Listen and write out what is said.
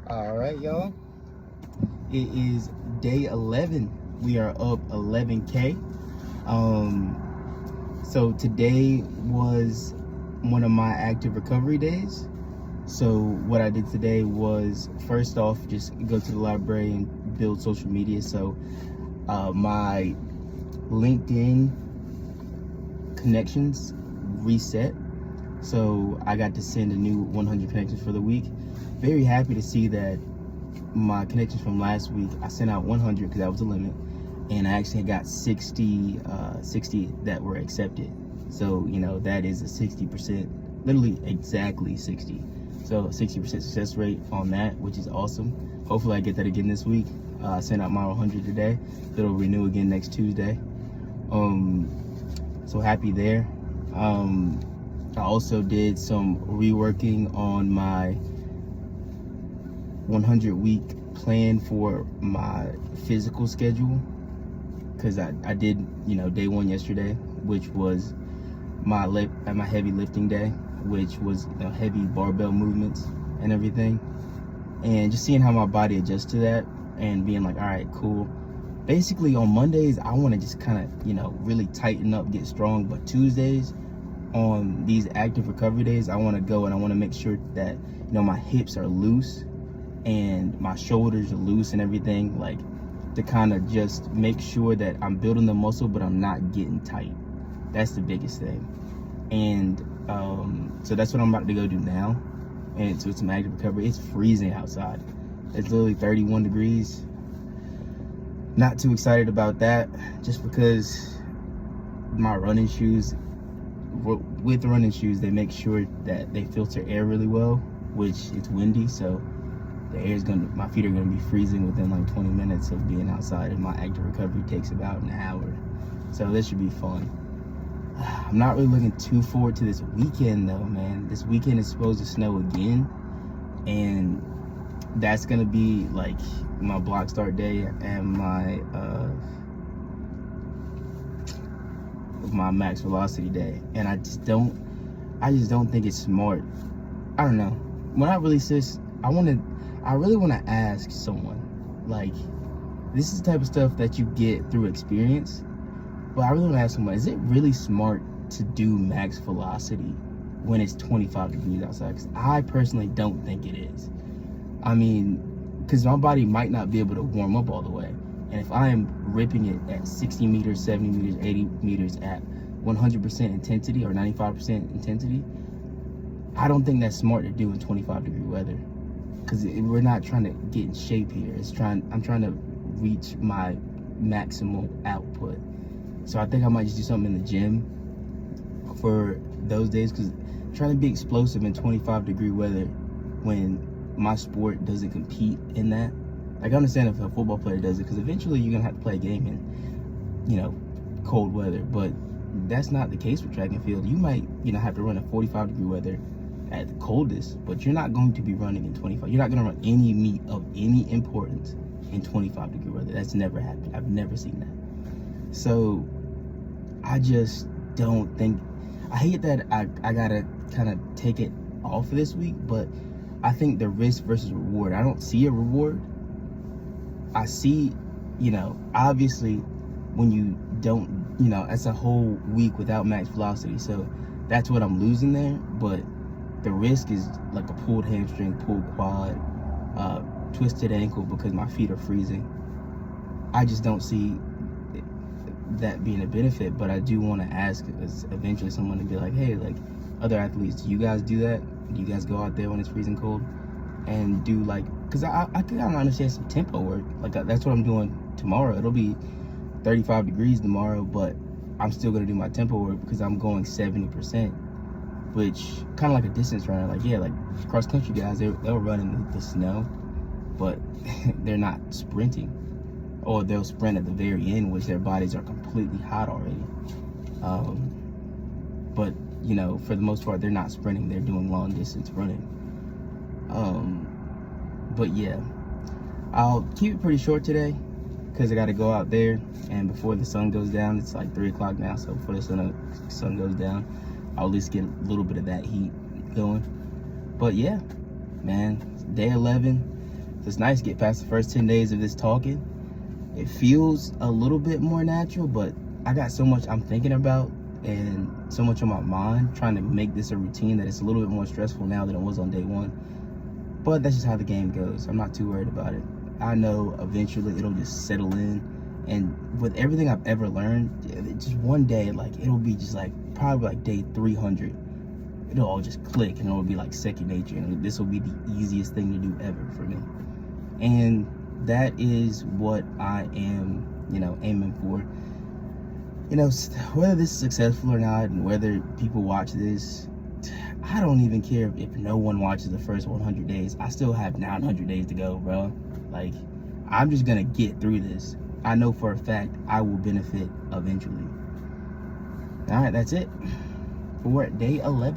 All right, y'all. It is day 11. We are up 11K. So today was one of my active recovery days. So what I did today was, first off, just go to the library and build social media. So my LinkedIn connections reset. So I got to send a new 100 connections for the week. Very happy to see that my connections from last week, I sent out 100 because that was the limit, and I actually got 60 that were accepted. So that is a 60%, literally exactly 60. So 60% success rate on that, which is awesome. Hopefully I get that again this week. I sent out my 100 today. It'll renew again next Tuesday. So happy there. I also did some reworking on my 100-week plan for my physical schedule, because I did day one yesterday, which was my heavy lifting day, which was heavy barbell movements and everything, and just seeing how my body adjusts to that and being like, all right, cool. Basically on Mondays I want to just kind of really tighten up, get strong, but Tuesdays, on these active recovery days, I want to go and I want to make sure that my hips are loose and my shoulders are loose and everything, like to kind of just make sure that I'm building the muscle but I'm not getting tight. That's the biggest thing. And so that's what I'm about to go do now, and it's with some active recovery. It's freezing outside. It's literally 31 degrees. Not too excited about that, just because my running shoes, with the running shoes, they make sure that they filter air really well, which it's windy, so the air is my feet are gonna be freezing within like 20 minutes of being outside, and my active recovery takes about an hour. So this should be fun. I'm not really looking too forward to this weekend though, man. This weekend is supposed to snow again, and that's gonna be like my block start day and my max velocity day, and I just don't think it's smart. I don't know. When I release this, I really want to ask someone, like, this is the type of stuff that you get through experience, but I really want to ask someone, is it really smart to do max velocity when it's 25 degrees outside? Because I personally don't think it is. I mean, because my body might not be able to warm up all the way. And if I am ripping it at 60 meters, 70 meters, 80 meters at 100% intensity or 95% intensity, I don't think that's smart to do in 25 degree weather. Because we're not trying to get in shape here. I'm trying to reach my maximal output. So I think I might just do something in the gym for those days, because trying to be explosive in 25 degree weather when my sport doesn't compete in that. Like, I understand if a football player does it, because eventually you're gonna have to play a game in cold weather, but that's not the case for track and field. You might have to run in 45 degree weather at the coldest, but you're not going to be running in 25. You're not going to run any meet of any importance in 25 degree weather. That's never happened. I've never seen that. So I just don't think, I hate that I gotta kind of take it off this week, but I think the risk versus reward, I don't see a reward. I see, obviously when you don't, that's a whole week without max velocity, so that's what I'm losing there. But the risk is like a pulled hamstring, pulled quad, twisted ankle because my feet are freezing. I just don't see that being a benefit, but I do want to ask eventually someone to be like, hey, like, other athletes, do you guys do that? Do you guys go out there when it's freezing cold and do, like, because I can kind of understand some tempo work. Like, that's what I'm doing tomorrow. It'll be 35 degrees tomorrow, but I'm still going to do my tempo work because I'm going 70%, which kind of like a distance runner. Like, yeah, like cross country guys, they'll run in the snow, but they're not sprinting, or they'll sprint at the very end, which their bodies are completely hot already. But for the most part, they're not sprinting, they're doing long distance running. But yeah, I'll keep it pretty short today because I got to go out there, and before the sun goes down, it's like 3 o'clock now, so before the sun goes down, I'll at least get a little bit of that heat going. But yeah, man, day 11. It's nice to get past the first 10 days of this talking. It feels a little bit more natural, but I got so much I'm thinking about and so much on my mind trying to make this a routine that it's a little bit more stressful now than it was on day one. But that's just how the game goes. I'm not too worried about it. I know eventually it'll just settle in, and with everything I've ever learned, just one day, like, it'll be just like probably like day 300. It'll all just click and it'll be like second nature, and this will be the easiest thing to do ever for me. And that is what I am, aiming for. Whether this is successful or not, and whether people watch this, I don't even care if no one watches the first 100 days. I still have 900 days to go, bro. Like, I'm just gonna get through this. I know for a fact I will benefit eventually. All right, that's it for day 11.